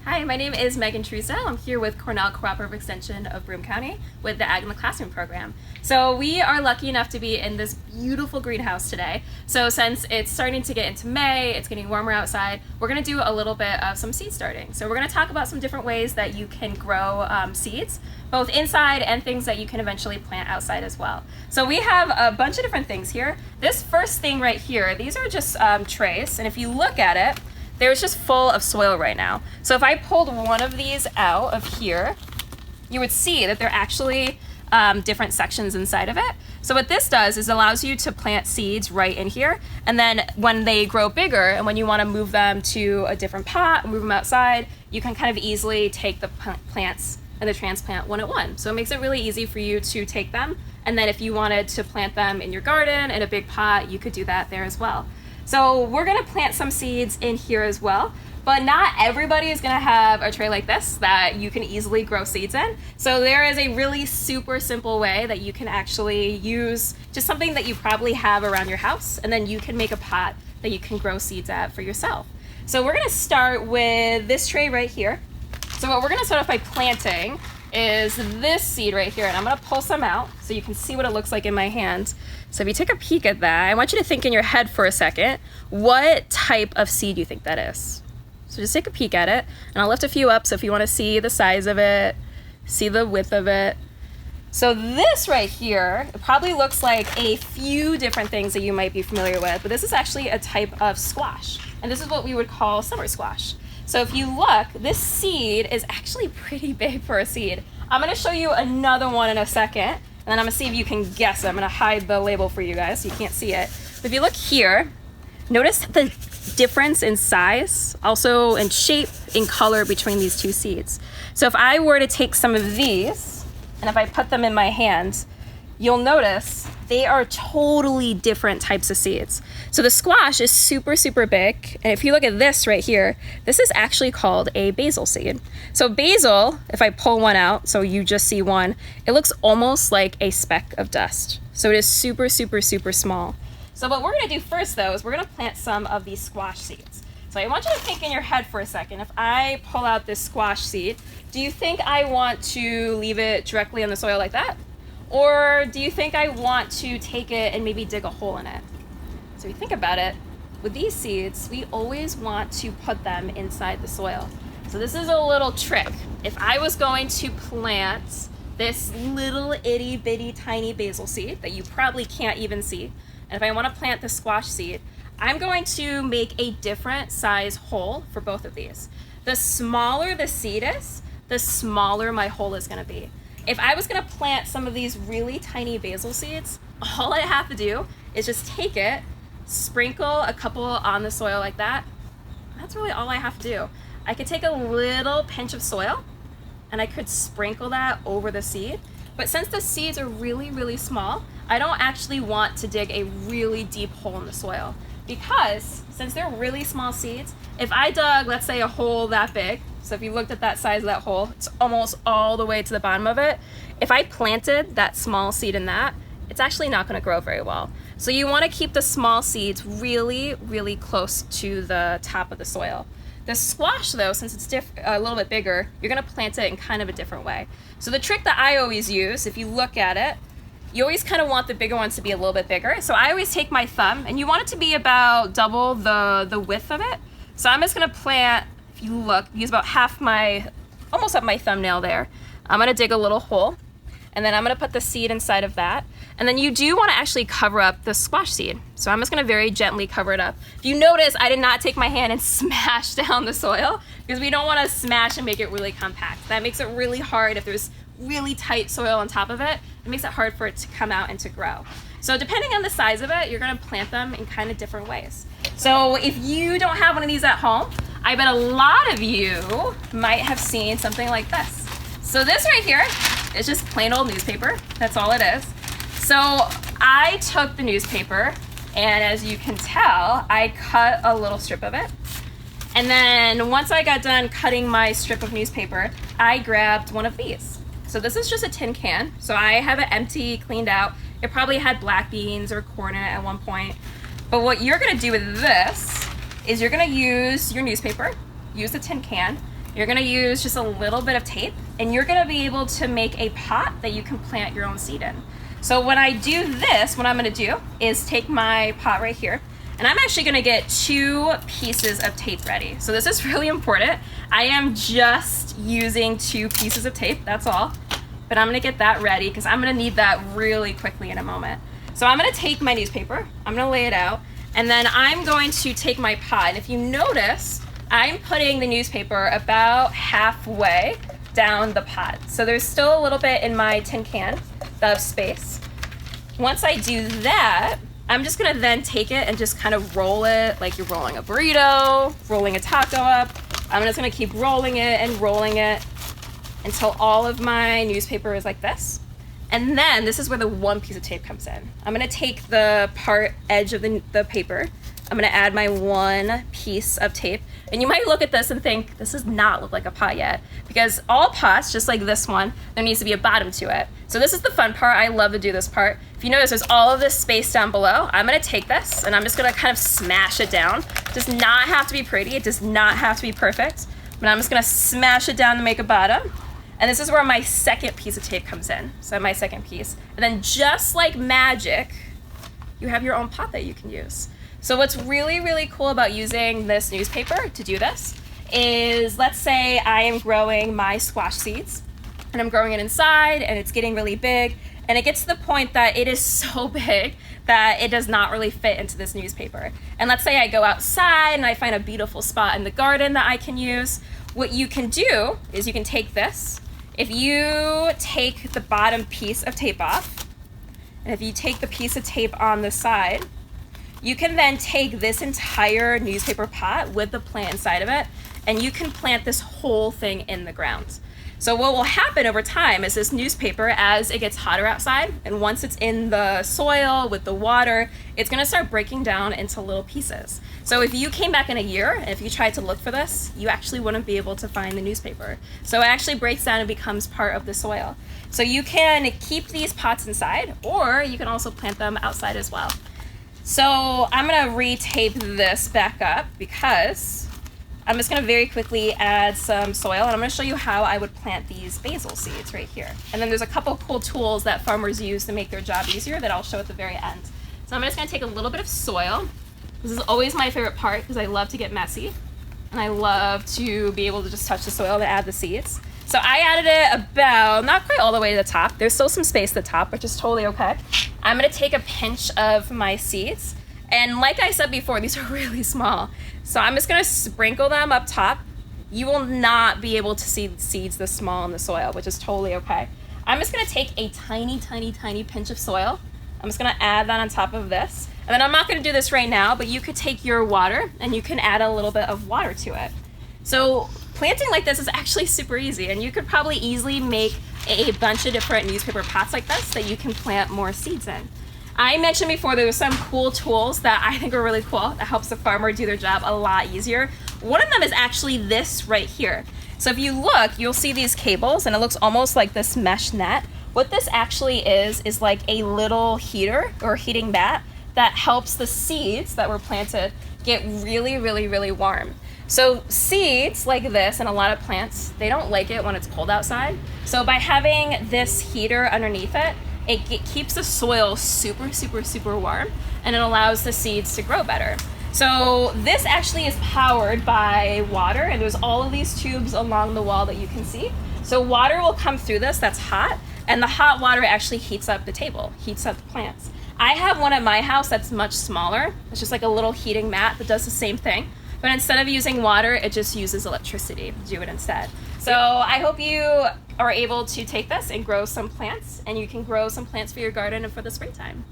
Hi, my name is Megan Truesdale. I'm here with Cornell Cooperative Extension of Broome County with the Ag in the Classroom program. So we are lucky enough to be in this beautiful greenhouse today. So since it's starting to get into May, it's getting warmer outside, we're going to do a little bit of some seed starting. So we're going to talk about some different ways that you can grow seeds, both inside and things that you can eventually plant outside as well. So we have a bunch of different things here. This first thing right here, these are just trays, and if you look at it, they're just full of soil right now. So if I pulled one of these out of here, you would see that they're actually different sections inside of it. So what this does is allows you to plant seeds right in here, and then when they grow bigger and when you want to move them to a different pot, move them outside, you can kind of easily take the plants and the transplant one at one. So it makes it really easy for you to take them, and then if you wanted to plant them in your garden in a big pot, you could do that there as well. So we're gonna plant some seeds in here as well, but not everybody is gonna have a tray like this that you can easily grow seeds in. So there is a really super simple way that you can actually use just something that you probably have around your house, and then you can make a pot that you can grow seeds at for yourself. So we're gonna start with this tray right here. So what we're gonna start off by planting is this seed right here, and I'm gonna pull some out so you can see what it looks like in my hand. So if you take a peek at that, I want you to think in your head for a second, what type of seed you think that is. So just take a peek at it, and I'll lift a few up so if you wanna see the size of it, see the width of it. So this right here, it probably looks like a few different things that you might be familiar with, but this is actually a type of squash, and this is what we would call summer squash. So if you look, this seed is actually pretty big for a seed. I'm gonna show you another one in a second, and then I'm gonna see if you can guess it. I'm gonna hide the label for you guys so you can't see it. But if you look here, notice the difference in size, also in shape, in color between these two seeds. So if I were to take some of these, and if I put them in my hand, you'll notice they are totally different types of seeds. So the squash is super, super big. And if you look at this right here, this is actually called a basil seed. So basil, if I pull one out, so you just see one, it looks almost like a speck of dust. So it is super, super, super small. So what we're gonna do first though, is we're gonna plant some of these squash seeds. So I want you to think in your head for a second, if I pull out this squash seed, do you think I want to leave it directly in the soil like that? Or do you think I want to take it and maybe dig a hole in it? So if you think about it, with these seeds, we always want to put them inside the soil. So this is a little trick. If I was going to plant this little itty bitty tiny basil seed that you probably can't even see, and if I want to plant the squash seed, I'm going to make a different size hole for both of these. The smaller the seed is, the smaller my hole is going to be. If I was gonna plant some of these really tiny basil seeds, all I have to do is just take it, sprinkle a couple on the soil like that. That's really all I have to do. I could take a little pinch of soil and I could sprinkle that over the seed. But since the seeds are really, really small, I don't actually want to dig a really deep hole in the soil, because since they're really small seeds, if I dug, let's say, a hole that big, so if you looked at that size of that hole, it's almost all the way to the bottom of it. If I planted that small seed in that, it's actually not gonna grow very well. So you wanna keep the small seeds really, really close to the top of the soil. The squash though, since it's a little bit bigger, you're gonna plant it in kind of a different way. So the trick that I always use, if you look at it, you always kind of want the bigger ones to be a little bit bigger. So I always take my thumb, and you want it to be about double the width of it. So I'm just gonna plant, if you look, use about almost up my thumbnail there. I'm gonna dig a little hole, and then I'm gonna put the seed inside of that. And then you do wanna actually cover up the squash seed. So I'm just gonna very gently cover it up. If you notice, I did not take my hand and smash down the soil, because we don't wanna smash and make it really compact. That makes it really hard if there's really tight soil on top of it. It makes it hard for it to come out and to grow. So depending on the size of it, you're gonna plant them in kind of different ways. So if you don't have one of these at home, I bet a lot of you might have seen something like this. So this right here is just plain old newspaper. That's all it is. So I took the newspaper, and as you can tell, I cut a little strip of it. And then once I got done cutting my strip of newspaper, I grabbed one of these. So this is just a tin can. So I have it empty, cleaned out. It probably had black beans or corn in it at one point. But what you're gonna do with this is you're gonna use your newspaper, use the tin can, You're gonna use just a little bit of tape, and you're gonna be able to make a pot that you can plant your own seed in. So when I do this, what I'm gonna do is take my pot right here, and I'm actually gonna get 2 pieces of tape ready. So this is really important. I am just using 2 pieces of tape, that's all. But I'm gonna get that ready because I'm gonna need that really quickly in a moment. So I'm gonna take my newspaper, I'm gonna lay it out, and then I'm going to take my pot. And if you notice, I'm putting the newspaper about halfway down the pot. So there's still a little bit in my tin can of space. Once I do that, I'm just gonna then take it and just kind of roll it like you're rolling a burrito, rolling a taco up. I'm just gonna keep rolling it until all of my newspaper is like this. And then this is where the 1 piece of tape comes in. I'm gonna take the part edge of the paper. I'm gonna add my 1 piece of tape. And you might look at this and think, this does not look like a pot yet. Because all pots, just like this one, there needs to be a bottom to it. So this is the fun part. I love to do this part. If you notice, there's all of this space down below. I'm gonna take this and I'm just gonna kind of smash it down. It does not have to be pretty. It does not have to be perfect. But I'm just gonna smash it down to make a bottom. And this is where my 2nd piece of tape comes in. So my 2nd piece. And then just like magic, you have your own pot that you can use. So what's really, really cool about using this newspaper to do this is, let's say I am growing my squash seeds and I'm growing it inside and it's getting really big, and it gets to the point that it is so big that it does not really fit into this newspaper. And let's say I go outside and I find a beautiful spot in the garden that I can use. What you can do is you can take this. If you take the bottom piece of tape off, and if you take the piece of tape on the side, you can then take this entire newspaper pot with the plant inside of it, and you can plant this whole thing in the ground. So what will happen over time is this newspaper, as it gets hotter outside, and once it's in the soil with the water, it's gonna start breaking down into little pieces. So if you came back in a year, and if you tried to look for this, you actually wouldn't be able to find the newspaper. So it actually breaks down and becomes part of the soil. So you can keep these pots inside, or you can also plant them outside as well. So I'm gonna re-tape this back up because I'm just gonna very quickly add some soil, and I'm gonna show you how I would plant these basil seeds right here. And then there's a couple cool tools that farmers use to make their job easier that I'll show at the very end. So I'm just gonna take a little bit of soil. This is always my favorite part because I love to get messy, and I love to be able to just touch the soil to add the seeds. So I added it about, not quite all the way to the top. There's still some space at the top, which is totally okay. I'm gonna take a pinch of my seeds. And like I said before, these are really small. So I'm just gonna sprinkle them up top. You will not be able to see seeds this small in the soil, which is totally okay. I'm just gonna take a tiny, tiny, tiny pinch of soil. I'm just gonna add that on top of this. And then I'm not gonna do this right now, but you could take your water and you can add a little bit of water to it. So planting like this is actually super easy, and you could probably easily make a bunch of different newspaper pots like this that you can plant more seeds in. I mentioned before there were some cool tools that I think are really cool that helps the farmer do their job a lot easier. One of them is actually this right here. So if you look, you'll see these cables, and it looks almost like this mesh net. What this actually is like a little heater or heating mat that helps the seeds that were planted get really, really, really warm. So seeds like this and a lot of plants, they don't like it when it's cold outside. So by having this heater underneath it, it keeps the soil super, super, super warm, and it allows the seeds to grow better. So this actually is powered by water, and there's all of these tubes along the wall that you can see. So water will come through this that's hot, and the hot water actually heats up the table, heats up the plants. I have one at my house that's much smaller. It's just like a little heating mat that does the same thing. But instead of using water, it just uses electricity to do it instead. So I hope you are able to take this and grow some plants, and you can grow some plants for your garden and for the springtime.